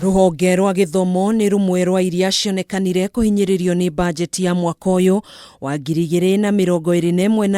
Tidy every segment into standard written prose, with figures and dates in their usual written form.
Ruhonge rwa githomo ni rumwe rwa iria cionekanire kuhinyiririo ni bajeti ya mwaka uyu wa 2021 na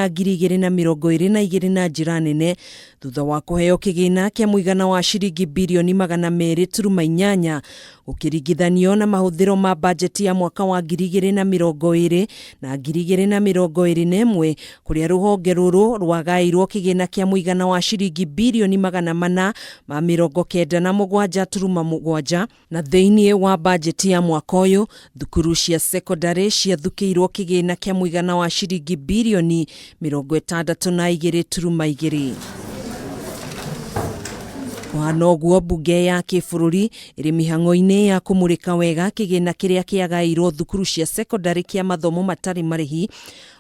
2022 na njira nene thutha wa kuheo kigina kia muigana wa ciringi bilioni 200.8 ukiringithanio na mahuthiro ma bajeti ya mwaka wa 2020 na 2021 kuria ruhonge ruru rwagairwo kigina kia muigana wa ciringi bilioni 497.7 na thĩinĩ wa bajeti ya mwaka uyu thukuru cia secondary ciathukiirwo kigina kia muigana wa ciringi bilioni 62.2. Wanoguo mbunge ya kĩbũrũri ĩrĩ mihang'o-ini ya kumurika wega kigina kiria kiagairwo thukuru cia secondary kia mathomo matari marihi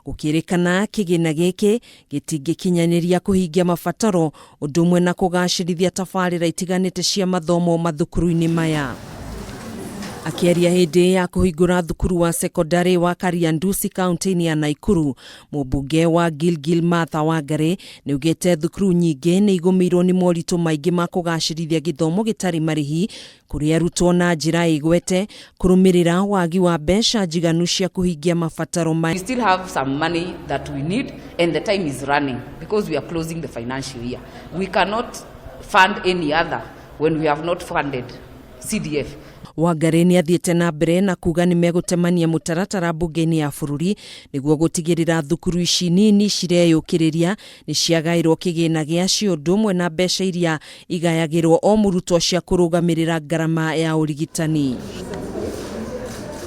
gukirikana kigina giki gitingikinyaniria kuhingia mabataro undu umwe na kugacirithia tabarira itiganite cia mathomo mathukuru-ini maya. Akiaria hindi ya kuhingura thukuru wa secondary wa Kariandusi kaunti ya Nakuru, Mumbunge wa Gilgil Martha Wangari niaugite thukuru nyingi ni igumirwo ni moritũ maingĩ ma kugacirithia githomo gitari marihi kuria arutwo na njira igwete kurumirira wagi wa mbeca njiganu cia kuhingia mabataro We still have some money that we need and the time is running because we are closing the financial year. We cannot fund any other when we have not funded CDF. Wangari ni athiete na mbere na kuga ni megutemania mutaratara mbunge-ini ya bururi niguo gutigirira thukuru ici nini cireyukiriria ni ciagairwo kigina giacio undu umwe na mbeca iria igayagirwo o murutwo cia kurugamirira ngarama ya urigitani.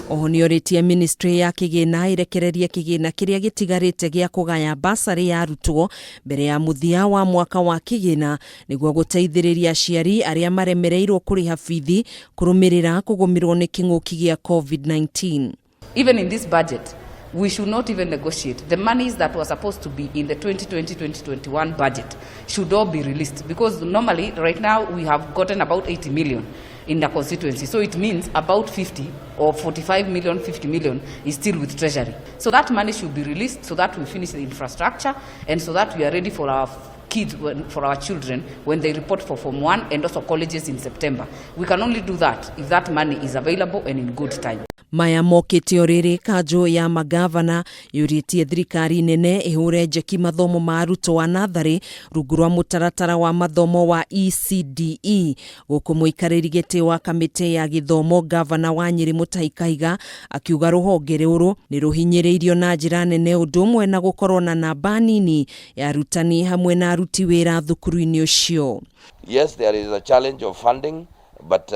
Oho nioritie ministry ya kigina irekererie kigina kiria gitigarite gia kugaya basari ya arutwo mbere ya muthia wa mwaka wa kigina niguo guteithiriria aciari aria maremereirwo kuriha bithi kurumirira kugumirwo ni king'uki gia COVID-19. Even in this budget, we should not even negotiate. The monies that were supposed to be in the 2020-2021 budget should all be released because normally right now we have gotten about 80 million in the constituency. So it means about 50 or 45 million, 50 million is still with Treasury. So that money should be released so that we finish the infrastructure and so that we are ready for our kids, for our children when they report for Form 1 and also colleges in September. We can only do that if that money is available and in good time. Maya mokite oriri kanjo ya magavana yuritie thirikari nene ihure njeki mathomo ma arutwo wa nathari rungu rwa mutaratara wa mathomo wa ECDE guku muikariri giti wa kamiti ya githomo gavana wa Nyeri Mutahi Kahiga akiuga ruhonge ruru ni ruhinyiriirio na njira nene undu umwe na gukorwo na namba nini ya arutani hamwe na aruti wira thukuru-ini ucio. Yes, there is a challenge of funding, but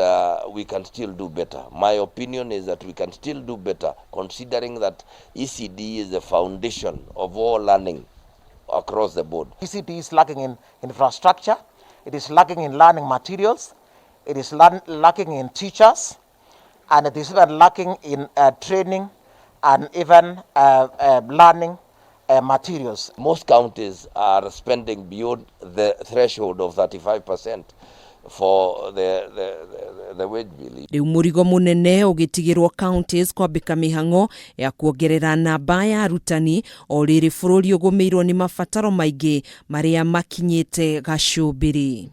we can still do better. My opinion is that we can still do better, considering that ECD is the foundation of all learning across the board. ECD is lacking in infrastructure, it is lacking in learning materials, it is lacking in teachers, and it is even lacking in training and even learning materials. Most counties are spending beyond the threshold of 35% for the wage bill. Riu murigo munene ugitigirwo counties kwambika mihang'o ya kuongerera namba ya arutani o riri bururi ugumirwo ni mabataro maingi maria makinyite gacumbiri.